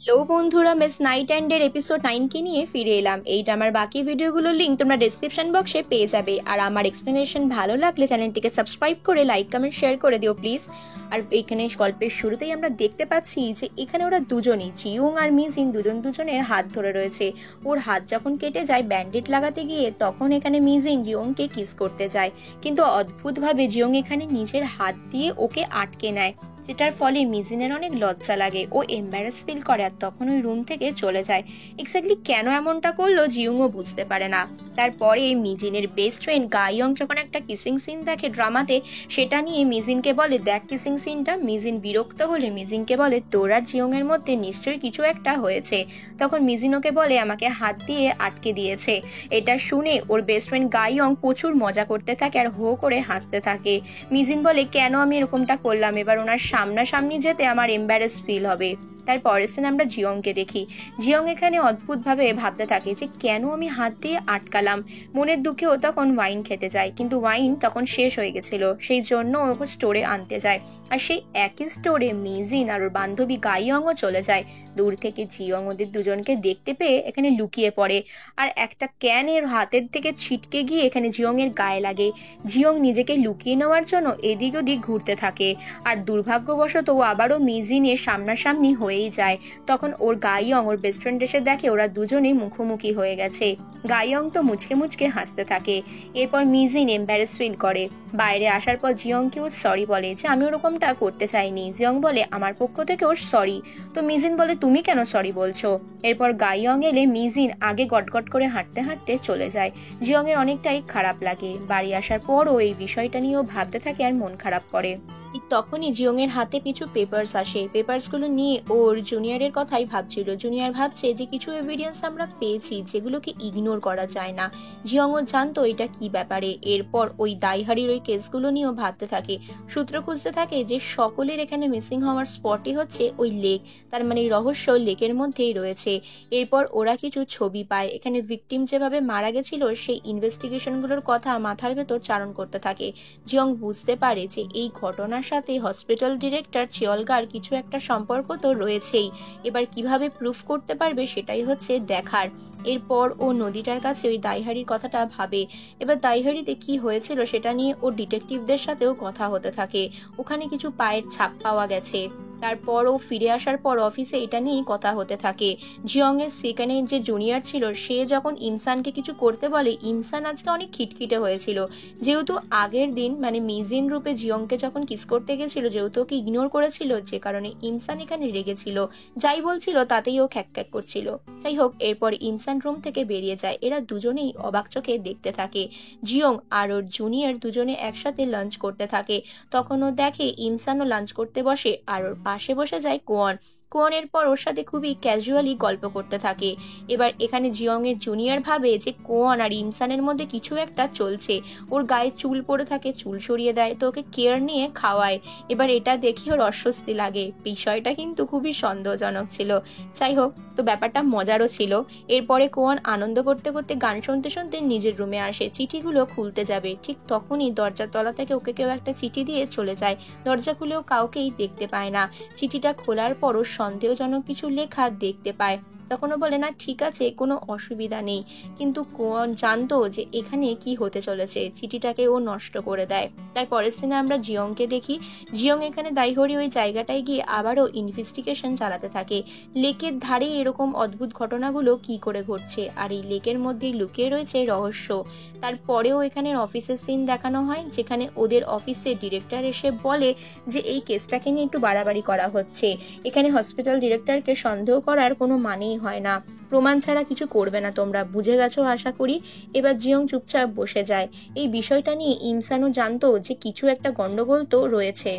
Hello বন্ধুরা, miss night অ্যান্ডের episode 9 নিয়ে ফিরে এলাম। এইটা আমার বাকি ভিডিওগুলোর লিঙ্ক তোমরা ডেসক্রিপশন বক্সে পেয়ে যাবে। আর আমার এক্সপ্লেনেশন ভালো লাগলে চ্যানেলটিকে সাবস্ক্রাইব করে লাইক কমেন্ট শেয়ার করে দিও প্লিজ। আর এখানে গল্পের শুরুতেই আমরা দেখতে পাচ্ছি যে এখানে ওরা দুজনই, জিউং আর মিজিন, দুজনের হাত ধরে রয়েছে। ওর হাত যখন কেটে যায় ব্যান্ডেড লাগাতে গিয়ে, তখন এখানে মিজিন জিউংকে কিস করতে যায়, কিন্তু অদ্ভুতভাবে জিউং এখানে নিজের হাত দিয়ে ওকে আটকে নেয়, যেটার ফলে মিজিনের অনেক লজ্জা লাগে। ও এম্বারেস ফিল করে আর তখন ওই রুম থেকে চলে যায়। এক্স্যাক্টলি কেন এমনটা করলো জিউংও বুঝতে পারে না। তারপরে মিজিনের বেস্ট ফ্রেন্ড গাইয়ং যখন একটা কিসিং সিন দেখে ড্রামাতে, সেটা নিয়ে মিজিনকে বলে দেখ কিসিং সিনটা। মিজিন বিরক্ত হলে মিজিনকে বলে তোর আর জিউং এর মধ্যে নিশ্চয়ই কিছু একটা হয়েছে। তখন মিজিন ওকে বলে আমাকে হাত দিয়ে আটকে দিয়েছে। এটা শুনে ওর বেস্ট ফ্রেন্ড গাইয়ং প্রচুর মজা করতে থাকে আর হো করে হাসতে থাকে। মিজিন বলে কেন আমি এরকমটা করলাম, এবার ওনার সামনাসামনি যেতে আমার এম্বারেস ফিল হবে। তার পরের সিনে আমরা জিয়ংকে দেখি। জিয়ং এখানে অদ্ভুতভাবে ভাবতে থাকে যে কেন আমি হাত দিয়ে আটকালাম। মনের দুঃখে ও তখন ওয়াইন খেতে যায়, কিন্তু ওয়াইন তখন শেষ হয়ে গেছিল, সেই জন্য ও স্টোরে আনতে যায়। আর সেই একই স্টোরে মিজিন আর ওর বান্ধবী গাইয়ংও চলে যায়। দূর থেকে জিয়ং ওদের দুজনকে দেখতে পেয়ে এখানে লুকিয়ে পড়ে, আর একটা ক্যান এর হাতের থেকে ছিটকে গিয়ে এখানে জিয়ং এর গায়ে লাগে। জিয়ং নিজেকে লুকিয়ে নেওয়ার জন্য এদিক ওদিক ঘুরতে থাকে, আর দুর্ভাগ্যবশত ও আবারও মিজিনের সামনাসামনি হয়েই যায়। তখন ওর গাইয়ং ওর বেস্ট ফ্রেন্ড এসে দেখে ওরা দুজনেই মুখোমুখি হয়ে গেছে। গাইয়ং তো মুচকে মুচকে হাসতে থাকে। এরপর মিজিন এম্বারেস ফিল করে। বাইরে আসার পর জিয়ংকেও সরি বলে যে আমি ওরকমটা করতে চাইনি। জিয়ং বলে আমার পক্ষ থেকেও সরি। তো মিজিন বলে তুমি কেন সরি বলছো। এরপর গাইয়ং এলে মিজিন আগে গটগট করে হাঁটতে হাঁটতে চলে যায়। জিয়ং এর অনেকটাই খারাপ লাগে। বাড়ি আসার পরও এই বিষয়টা নিয়েও ভাবতে থাকে আর মন খারাপ করে। তখনই জিয়ং এর হাতে কিছু পেপারস আসে। পেপারসগুলো নিয়ে ওর জুনিয়রের কথাই ভাবছিল। জুনিয়র ভাবছে যে কিছু এভিডেন্স আমরা পেয়েছি যেগুলোকে ইগনোর করা যায় না। জিয়ংও জানতো এটা কি ব্যাপারে। এরপর ওই দাইহারির ওই কেসগুলো নিয়েও ভাবতে থাকে, সূত্র খুঁজতে থাকে যে সকলের এখানে মিসিং হওয়ার স্পটই হচ্ছে ওই লেক। তার মানে রহস্য লেকের মধ্যেই রয়েছে। এরপর ওরা কিছু ছবি পায়। এখানে ভিকটিম যেভাবে মারা গেছিল সেই ইনভেস্টিগেশনগুলোর কথা মাথার ভেতর চারণ করতে থাকে। জিয়ং বুঝতে পারে যে এই ঘটনার সাথে হসপিটাল ডিরেক্টর চিয়লগার কিছু একটা সম্পর্ক তো রয়েছেই। এবার কিভাবে প্রুফ করতে পারবে সেটাই হচ্ছে দেখার। এরপর ও নদীটার কাছে ওই দাইহারির কথাটা ভাবে। এবার দাইহারিতে কি হয়েছিল সেটা নিয়ে ও ডিটেকটিভদের সাথেও কথা হতে থাকে। ওখানে কিছু পায়ের ছাপ পাওয়া গেছে। তারপর ও ফিরে আসার পর অফিসে এটা নিয়েই কথা হতে থাকে। জিয়ং এর সেখানে যে জুনিয়র ছিল সে যখন ইমসানকে কিছু করতে বলে, ইমসান আজকে অনেক খিটখিটে হয়েছিল। যেহেতু আগের দিন মানে মিজিন রূপে জিয়ংকে যখন কিস করতে গেছিল, যেহেতু ওকে ইগনোর করেছিল, যে কারণে ইমসান এখানে রেগেছিল। যাই বলছিল তাতেই ও খ্যাক করছিল। যাই হোক, এরপর ইমসান রুম থেকে বেরিয়ে যায়। এরা দুজনেই অবাক চোখে দেখতে থাকে। জিয়ং আর ওর জুনিয়র দুজনে একসাথে লাঞ্চ করতে থাকে। তখন ও দেখে ইমসানও লাঞ্চ করতে বসে, আর ওর পাশে বসে যায় কোয়ন। কোয়নের পর ওর সাথে খুবই ক্যাজুয়ালি গল্প করতে থাকে। এবার এখানে জিয়ং এর জুনিয়র ভাবে যে কোয়ন আর ইমসানের মধ্যে কিছু একটা চলছে। ওর গায়ে চুল পড়ে থাকে, চুল সরিয়ে দেয়, তো ওকে কেয়ার নিয়ে খাওয়ায়। এবার এটা দেখে ওর অস্বস্তি লাগে। বিষয়টা কিন্তু খুবই সন্দেহজনক ছিল। যাই হোক, তো ব্যাপারটা মজারও ছিল। এরপরে কোয়ন আনন্দ করতে করতে গান শুনতে শুনতে নিজের রুমে আসে। চিঠিগুলো খুলতে যাবে, ঠিক তখনই দরজার তলা থেকে ওকে কেউ একটা চিঠি দিয়ে চলে যায়। দরজা খুলেও কাউকেই দেখতে পায় না। চিঠিটা খোলার পরও সন্দেহজনক কিছু লেখা দেখতে পায়। তখনও বলে না ঠিক আছে, কোনো অসুবিধা নেই, কিন্তু কোয়ন জানতো যে এখানে কি হতে চলেছে। চিঠিটাকে ও নষ্ট করে দেয়। তারপরের সিনে আমরা জিয়ংকে দেখি। জিয়ং এখানে দাইহরি ওই জায়গাটায় গিয়ে আবারও ইনভেস্টিগেশন চালাতে থাকে। লেকের ধারে এরকম অদ্ভুত ঘটনাগুলো কি করে ঘটছে, আর এই লেকের মধ্যেই লুকিয়ে রয়েছে রহস্য। তারপরেও এখানে অফিসের সিন দেখানো হয়, যেখানে ওদের অফিসে ডিরেক্টর এসে বলে যে এই কেসটাকে নিয়ে একটু বাড়াবাড়ি করা হচ্ছে। এখানে হসপিটাল ডিরেক্টরকে সন্দেহ করার কোনো মানেই হয় না। প্রমাণ ছাড়া কিছু করবে না, তোমরা বুঝে গেছো আশা করি। এবার জিয়ং চুপচাপ বসে যায়। এই বিষয়টা নিয়ে ইমসানও জানতো যে কিছু একটা গন্ডগোল তো রয়েছে।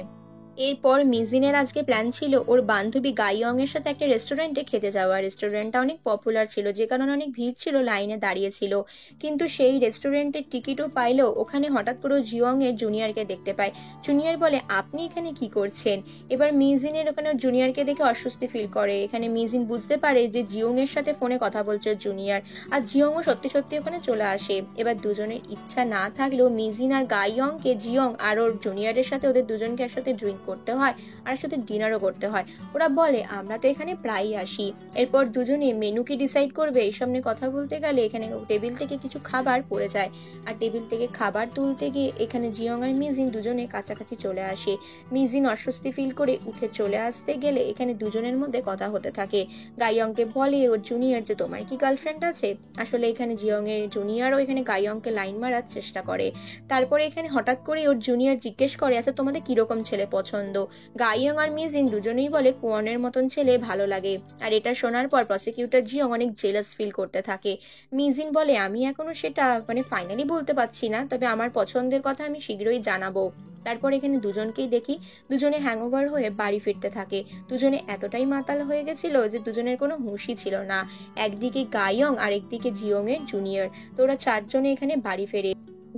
এরপর মিজিনের আজকে প্ল্যান ছিল ওর বান্ধবী গাইয়ং এর সাথে একটা রেস্টুরেন্টে খেতে যাওয়া। রেস্টুরেন্টটা অনেক পপুলার ছিল, যে কারণে অনেক ভিড় ছিল, লাইনে দাঁড়িয়েছিল। কিন্তু সেই রেস্টুরেন্টের টিকিটও পাইলেও ওখানে হঠাৎ করে জিয়ং এর জুনিয়রকে দেখতে পায়। জুনিয়র বলে আপনি এখানে কি করছেন। এবার মিজিনের ওখানে জুনিয়রকে দেখে অস্বস্তি ফিল করে। এখানে মিজিন বুঝতে পারে যে জিয়ং এর সাথে ফোনে কথা বলছে জুনিয়র, আর জিয়ংও সত্যি সত্যি ওখানে চলে আসে। এবার দুজনের ইচ্ছা না থাকলেও মিজিন আর গাইয়ংকে জিয়ং আর ওর জুনিয়রের সাথে ওদের দুজনকে একসাথে ড্রিঙ্ক করতে হয় আর একসাথে ডিনারও করতে হয়। ওরা বলে আমরা তো এখানে প্রায়ই আসি। এরপর দুজনে মেনু কি ডিসাইড করবে এইসব নিয়ে কথা বলতে গেলে এখানে টেবিল থেকে কিছু খাবার পড়ে যায়, আর টেবিল থেকে খাবার তুলতে গিয়ে এখানে জিয়ং আর মিজিন দুজনে কাছাকাছি চলে আসে। মিজিন অস্বস্তি ফিল করে উঠে চলে আসতে গেলে এখানে দুজনের মধ্যে কথা হতে থাকে। গাইয়ংকে বলে ওর জুনিয়র যে তোমার কি গার্লফ্রেন্ড আছে। আসলে এখানে জিয়ং এর জুনিয়রও এখানে গাইয়ংকে লাইন মারার চেষ্টা করে। তারপরে এখানে হঠাৎ করে ওর জুনিয়র জিজ্ঞেস করে আচ্ছা তোমাদের কিরকম ছেলে পছন্দ। গাইয়ং আর মিজিন দুজনেই বলে কোয়ানের মতন ছেলে ভালো লাগে। আর এটা শোনার পর প্রসিকিউটর জিয়ং অনেক জেলাস ফিল করতে থাকে। মিজিন বলে আমি এখনো সেটা ফাইনালি বলতে পারছি না, তবে আমার পছন্দের কথা আমি শীঘ্রই জানাবো। তারপর এখানে দুজনকেই দেখি দুজনে হ্যাংওভার হয়ে বাড়ি ফিরতে থাকে। দুজনে এতটাই মাতাল হয়ে গেছিল যে দুজনের কোনো হুঁশই ছিল না। একদিকে গাইয়ং আর একদিকে জিয়ং এর জুনিয়র। তো ওরা চারজনে এখানে বাড়ি ফেরে।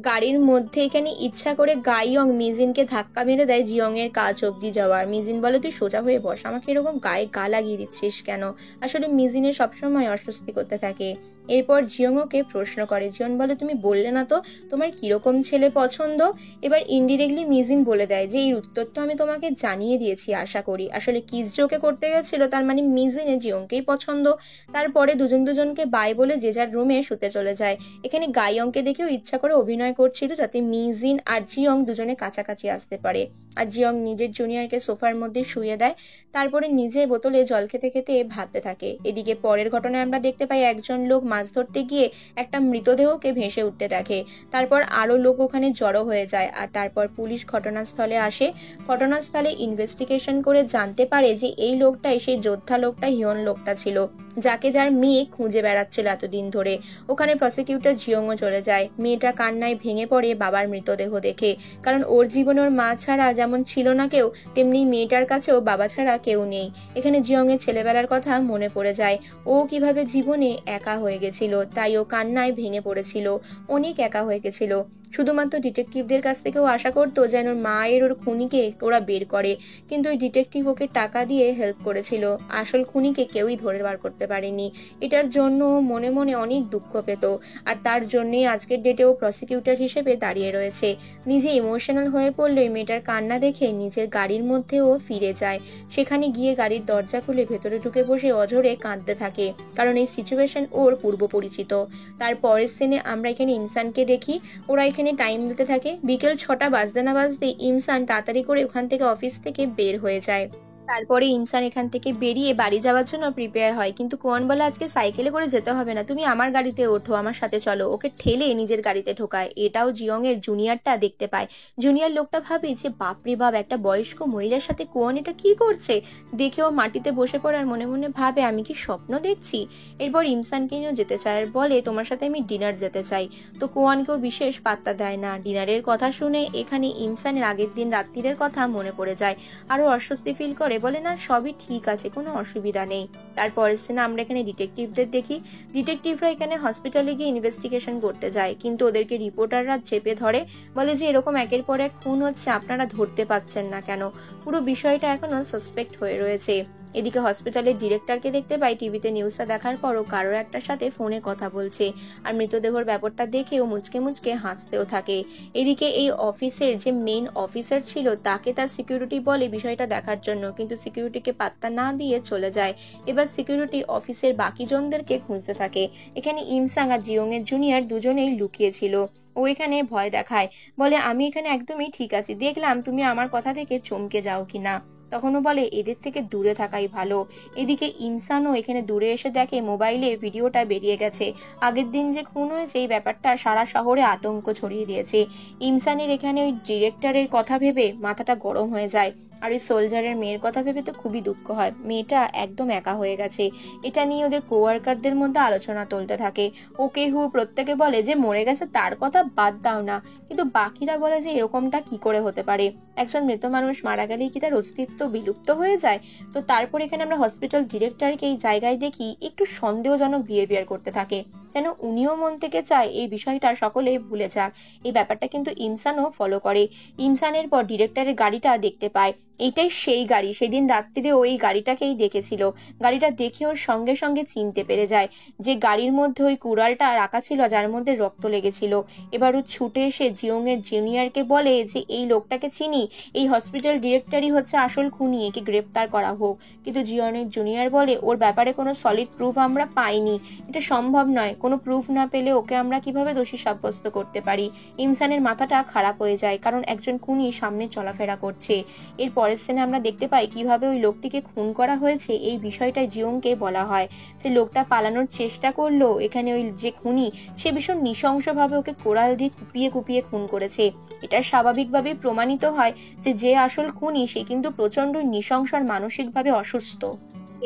গাড়ির মধ্যে এখানে ইচ্ছা করে গাইয়ং মিজিনকে ধাক্কা মেরে দেয় জিয়ং এর কাজ অব্দি যাওয়ার। মিজিন বলে তুই সোজা হয়ে বস, আমাকে এরকম গায়ে গা লাগিয়ে দিচ্ছিস কেন। আসলে মিজিনের সবসময় অস্বস্তি করতে থাকে। এরপর জিয়ং ওকে প্রশ্ন করে। জিয়ং বলে তুমি বললে না তো তোমার কিরকম ছেলে পছন্দ। এবার ইনডিরেক্টলি মিজিন বলে দেয় যে এই উত্তর তো আমি তোমাকে জানিয়ে দিয়েছি আশা করি। আসলে কিস জোকে করতে গেছিল, তার মানে মিজিনে জিয়ংকেই পছন্দ। তারপরে দুজনকে বাই বলে যে যার রুমে শুতে চলে যায়। এখানে গাইয়ংকে দেখেও ইচ্ছা করে অভিনয় করছিল যাতে মিজিন আর জিয়ং দুজনে কাছাকাছি আসতে পারে। আর জিয়ং নিজের জুনিয়রকে সোফার মধ্যে শুয়ে দেয়। তারপরে নিজে বোতলে জল খেতে খেতে ভাবতে থাকে। এদিকে পরের ঘটনায় আমরা দেখতে পাই একজন লোক মাছ ধরতে গিয়ে একটা মৃতদেহকে ভেসে উঠতে দেখে। তারপর আরো লোক ওখানে জড়ো হয়ে যায়। আর তারপর পুলিশ ঘটনাস্থলে আসে। ঘটনাস্থলে ইনভেস্টিগেশন করে জানতে পারে যে এই লোকটাই সেই যোদ্ধা লোকটা হিয়ন লোকটা ছিল, যাকে যার মেয়ে খুঁজে বেড়াচ্ছিল এতদিন ধরে। ওখানে প্রসিকিউটর জিয়ংও চলে যায়। মেয়েটা কান্নায় ভেঙে পড়ে বাবার মৃতদেহ দেখে, কারণ ওর জীবনে ওর মা ছাড়া যেমন ছিল না কেউ, তেমনি মেয়েটার কাছেও বাবা ছাড়া কেউ নেই। এখানে জিয়ং এর ছেলেবেলার কথা মনে পড়ে যায়। ও কিভাবে জীবনে একা হয়ে গেছিল, তাই ও কান্নায় ভেঙে পড়েছিল, অনেক একা হয়ে গেছিল। শুধুমাত্র ডিটেকটিভদের কাছ থেকেও আশা করতো যেন ওর মায়ের ওর খুনিকে ওরা বের করে, কিন্তু ওই ডিটেকটিভ ওকে টাকা দিয়ে হেল্প করেছিল। আসল খুনিকে কেউই ধরে বার করতে পারেনি। এটার জন্য মনে মনে অনেক দুঃখ পেত। আর তার জন্যই আজকের ডেটেও প্রসিকিউটর হিসেবে দাঁড়িয়ে রয়েছে। নিজে ইমোশনাল হয়ে পড়লে মেয়েটার কান্না দেখে নিজের গাড়ির মধ্যেও ফিরে যায়। সেখানে গিয়ে গাড়ির দরজা খুলে ভেতরে ঢুকে বসে অঝরে কাঁদতে থাকে, কারণ এই সিচুয়েশন ওর পূর্ব পরিচিত। তার পরের সিনে আমরা এখানে ইনসানকে দেখি। ওরা এখানে টাইম দিতে থাকে। বিকেল 6টা বাজতে না বাজতে ইনসান তাড়াতাড়ি করে ওখান থেকে অফিস থেকে বের হয়ে যায়। তারপরে ইনসান এখান থেকে বেরিয়ে বাড়ি যাওয়ার জন্য প্রিপেয়ার হয়, কিন্তু কোয়ান বলে আজকে সাইকেলে করে যেতে হবে না, তুমি আমার গাড়িতে ওঠো, আমার সাথে চলো। ওকে ঠেলে নিজের গাড়িতে ঢোকায়। এটাও জিয়ং এর জুনিয়রটা দেখতে পায়। জুনিয়র লোকটা ভাবে যে বাপরে বাপ, একটা বয়স্ক মহিলার সাথে কোয়ান এটা কি করছে। দেখেও মাটিতে বসে পড়ার মনে মনে ভাবে আমি কি স্বপ্ন দেখছি। এরপর ইনসানকে নিয়েও যেতে চায় আর বলে তোমার সাথে আমি ডিনার যেতে চাই। তো কোয়ানকেও বিশেষ পাত্তা দেয় না। ডিনারের কথা শুনে এখানে ইনসানের আগের দিন রাত্রিরের কথা মনে পড়ে যায়। আরো অস্বস্তি ফিল করে, বলে না সবই ঠিক আছে, কোনো অসুবিধা নেই। তারপরের সিনে আমরা এখানে ডিটেকটিভদের দেখি। ডিটেকটিভরা এখানে হসপিটালে গিয়ে ইনভেস্টিগেশন করতে যায়, কিন্তু ওদেরকে রিপোর্টাররা চেপে ধরে। বলে যে এরকম একের পর এক খুন হচ্ছে, আপনারা ধরতে পাচ্ছেন না কেন। পুরো বিষয়টা এখনো সাসপেক্ট হয়ে রয়েছে। এদিকে হসপিটালের ডিরেক্টরকে দেখতে পাই টিভিতে নিউজটা দেখার পরও কারো একটার সাথে ফোনে কথা বলছে। আর মৃতদেহর ব্যাপারটা দেখেও মুচকে মুচকে হাসতেও থাকে। এদিকে এই অফিসের যে মেইন অফিসার ছিল তাকে তার সিকিউরিটি বলে বিষয়টা দেখার জন্য, কিন্তু সিকিউরিটিকে পাত্তা না দিয়ে চলে যায়। এবার সিকিউরিটি অফিসের বাকি জনদেরকে খুঁজতে থাকে। এখানে ইমসাং আর জিয়ং এর জুনিয়র দুজনেই লুকিয়েছিল। ও এখানে ভয় দেখায়, বলে আমি এখানে একদমই ঠিক আছি, দেখলাম তুমি আমার কথা থেকে চমকে যাও কিনা। তখনও বলে এদের থেকে দূরে থাকাই ভালো। এদিকে ইনসানও এখানে দূরে এসে দেখে মোবাইলে ভিডিওটা বেরিয়ে গেছে। আগের দিন যে খুন হয়েছে এই ব্যাপারটা সারা শহরে আতঙ্ক ছড়িয়ে দিয়েছে। ইনসানের এখানে ওই ডিরেক্টরের কথা ভেবে মাথাটা গরম হয়ে যায়। আর ওই সোলজারের মেয়ের কথা ভেবে তো খুবই দুঃখ হয়। মেয়েটা একদম একা হয়ে গেছে। এটা নিয়ে ওদের কোয়ার্কারদের মধ্যে আলোচনা চলতে থাকে। ওকে প্রত্যেকে বলে যে মরে গেছে তার কথা বাদ দাও না, কিন্তু বাকিরা বলে যে এরকমটা কি করে হতে পারে, একজন মৃত মানুষ মারা গেলেই কি তার অস্তিত্ব বিলুপ্ত হয়ে যায়। তো তারপর এখানে আমরা হসপিটাল ডিরেক্টরকে এই জায়গায় দেখি একটু সন্দেহজনক বিহেভিয়ার করতে থাকে। যেন উনিও মন থেকে চায় এই বিষয়টা সকলে ভুলে যাক। এই ব্যাপারটা কিন্তু ইমসানও ফলো করে। ইমসানের পর ডিরেক্টরের গাড়িটা দেখতে পায়। এইটাই সেই গাড়ি, সেদিন রাত্রিরে ওই গাড়িটাকেই দেখেছিল। গাড়িটা দেখে ওর সঙ্গে সঙ্গে চিনতে পেরে যায় যে গাড়ির মধ্যে ওই কুড়ালটা রাখা ছিল যার মধ্যে রক্ত লেগেছিল। এবার ও ছুটে এসে জিওং এর জুনিয়রকে বলে যে এই লোকটাকে চিনি, এই হসপিটাল ডিরেক্টরই হচ্ছে আসল খুনি, একে গ্রেপ্তার করা হোক। কিন্তু জিওং এর জুনিয়র বলে ওর ব্যাপারে কোনো সলিড প্রুফ আমরা পাইনি, এটা সম্ভব নয়, কোনো প্রুফ না পেলে ওকে আমরা কিভাবে দোষী সাব্যস্ত করতে পারি। ইমসানের মাথাটা খারাপ হয়ে যায়, কারণ একজন খুনি সামনে চলাফেরা করছে। এর পরের সিনে আমরা দেখতে পাই কিভাবে ওই লোকটিকে খুন করা হয়েছে। এই বিষয়টা জিওংকে বলা হয় যে লোকটা পালানোর চেষ্টা করলো, এখানে ওই যে খুনি সে ভীষণ নৃশংসভাবে ওকে কোড়াল দিয়ে কুপিয়ে কুপিয়ে খুন করেছে। এটা স্বাভাবিকভাবেই প্রমাণিত হয় যে আসল খুনি সে কিন্তু প্রচন্ড নৃশংস আর মানসিকভাবে অসুস্থ।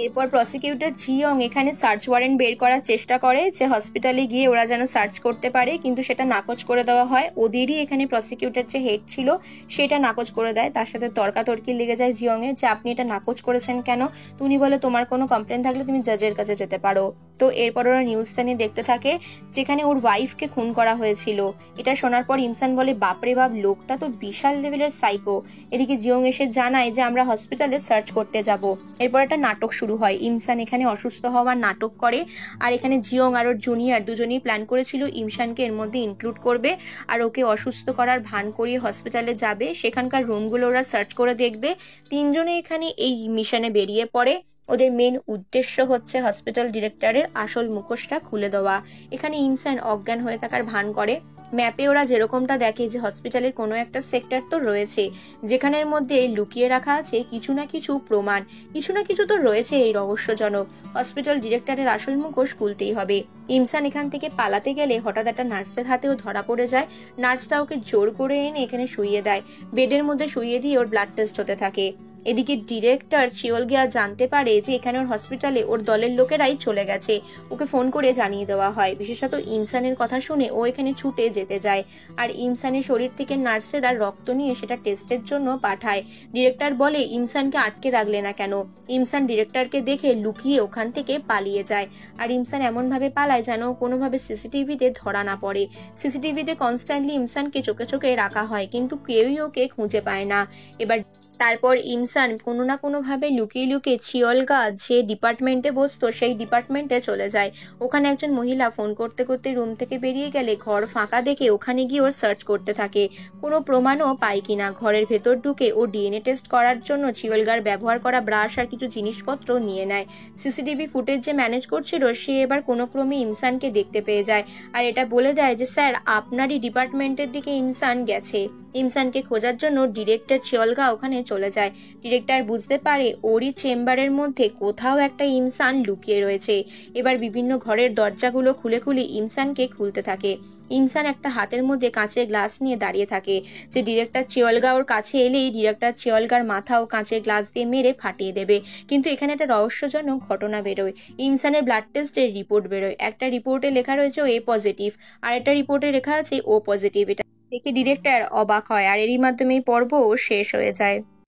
এরপর প্রসিকিউটর জিয়ং এখানে সার্চ ওয়ারেন্ট বের করার চেষ্টা করে যে হসপিটালে গিয়ে ওরা যেন সার্চ করতে পারে, কিন্তু সেটা নাকচ করে দেওয়া হয়। ওদেরই এখানে প্রসিকিউটর যে হেড ছিল সেটা নাকচ করে দেয়। তার সাথে তর্কাতর্কি লেগে যায় জিয়ং এর যে আপনি এটা নাকচ করেছেন কেন। উনি বলে তোমার কোনো কমপ্লেন থাকলে তুমি জাজের কাছে যেতে পারো। তো এরপর ওরা নিউজটা নিয়ে দেখতে থাকে যেখানে ওর ওয়াইফকে খুন করা হয়েছিল। এটা শোনার পর ইমসান বলে বাপরে বাপ, লোকটা তো বিশাল লেভেলের সাইকো। এদিকে জিয়ং এসে জানায় যে আমরা হসপিটালে সার্চ করতে যাব। এরপর একটা নাটক শুরু হয়। ইমসান এখানে অসুস্থ হওয়ার নাটক করে, আর এখানে জিয়ং আর ওর জুনিয়র দুজনেই প্ল্যান করেছিল ইমসানকে এর মধ্যে ইনক্লুড করবে আর ওকে অসুস্থ করার ভান করিয়ে হসপিটালে যাবে, সেখানকার রুমগুলো ওরা সার্চ করে দেখবে। তিনজনে এখানে এই মিশনে বেরিয়ে পড়ে। ওদের মেন উদ্দেশ্য হচ্ছে হসপিটাল ডিরেক্টরের আসল মুখোশটা খুলে দেওয়া। এখানে ইমসান অজ্ঞান হয়ে থাকার ভান করে। ম্যাপে ওরা যেরকমটা দেখে যে হসপিটালের কোনো একটা সেক্টর তো রয়েছে যেখানের মধ্যে লুকিয়ে রাখা আছে কিছু না কিছু প্রমাণ, কিছু না কিছু তো রয়েছে এই রহস্যজনক। হসপিটাল ডিরেক্টরের আসল মুখোশ খুলতেই হবে। ইমসান এখান থেকে পালাতে গেলে হঠাৎ একটা নার্সের হাতেও ধরা পড়ে যায়। নার্সটা ওকে জোর করে এনে এখানে শুইয়ে দেয়, বেডের মধ্যে শুইয়ে দিয়ে ওর ব্লাড টেস্ট হতে থাকে। এদিকে ডিরেক্টর চিওলগিয়া জানতে পারে যে এখানে ওর হসপিটালে ওর দলের লোকেরাই চলে গেছে। ওকে ফোন করে জানিয়ে দেওয়া হয়। বিশেষত ইমসানের কথা শুনে ও এখানে ছুটে যেতে যায়, আর ইমসানের শরীর থেকে নার্সেরা রক্ত নিয়ে সেটা টেস্টের জন্য পাঠায়। ডিরেক্টর বলে ইমসানকে আটকে রাখলে না কেন। ইমসান ডিরেক্টরকে দেখে লুকিয়ে ওখান থেকে পালিয়ে যায়, আর ইমসান এমন ভাবে পালায় যেন কোনোভাবে সিসিটিভিতে ধরা না পড়ে। সিসিটিভিতে কনস্ট্যান্টলি ইমসানকে চোখে চোখে রাখা হয়, কিন্তু কেউই ওকে খুঁজে পায় না। তারপর ইমসান কোনো না কোনোভাবে লুকিয়ে লুকিয়ে চিওলগা যে ডিপার্টমেন্টে বসতো সেই ডিপার্টমেন্টে চলে যায়। ওখানে একজন মহিলা ফোন করতে করতে রুম থেকে বেরিয়ে গেলে ঘর ফাঁকা দেখে ওখানে গিয়ে ওর সার্চ করতে থাকে কোনো প্রমাণও পায় কিনা। ঘরের ভেতর ঢুকে ও ডিএনএ টেস্ট করার জন্য চিওলগার ব্যবহার করা ব্রাশ আর কিছু জিনিসপত্র নিয়ে নেয়। সিসিটিভি ফুটেজ যে ম্যানেজ করছিল সে এবার কোনো ক্রমে ইমসানকে দেখতে পেয়ে যায়, আর এটা বলে দেয় যে স্যার আপনারই ডিপার্টমেন্টের দিকে ইমসান গেছে। ইমসানকে খোঁজার জন্য ডিরেক্টর চিওলগা ওখানে চলে যায়। ডিরেক্টর বুঝতে পারে ওরই চেম্বারের মধ্যে কোথাও একটা ইমসান লুকিয়ে রয়েছে। এবার বিভিন্ন ঘরের দরজাগুলো খুলে খুলে ইমসানকে খুলতে থাকে। ইমসান একটা হাতের মধ্যে কাঁচের গ্লাস নিয়ে দাঁড়িয়ে থাকে যে ডিরেক্টর চিওলগা ওর কাছে এলেই ডিরেক্টর চিওলগার মাথাও কাঁচের গ্লাস দিয়ে মেরে ফাটিয়ে দেবে। কিন্তু এখানে একটা রহস্যজনক ঘটনা বেরোয়। ইমসানের ব্লাড টেস্টের রিপোর্ট বেরোয়। একটা রিপোর্টে লেখা রয়েছে ও এ পজিটিভ, আর একটা রিপোর্টে লেখা আছে ও পজিটিভ। এটা দেখে ডিরেক্টর অবাক হয়, আর এরই মাধ্যমে পর্ব শেষ হয়ে যায়।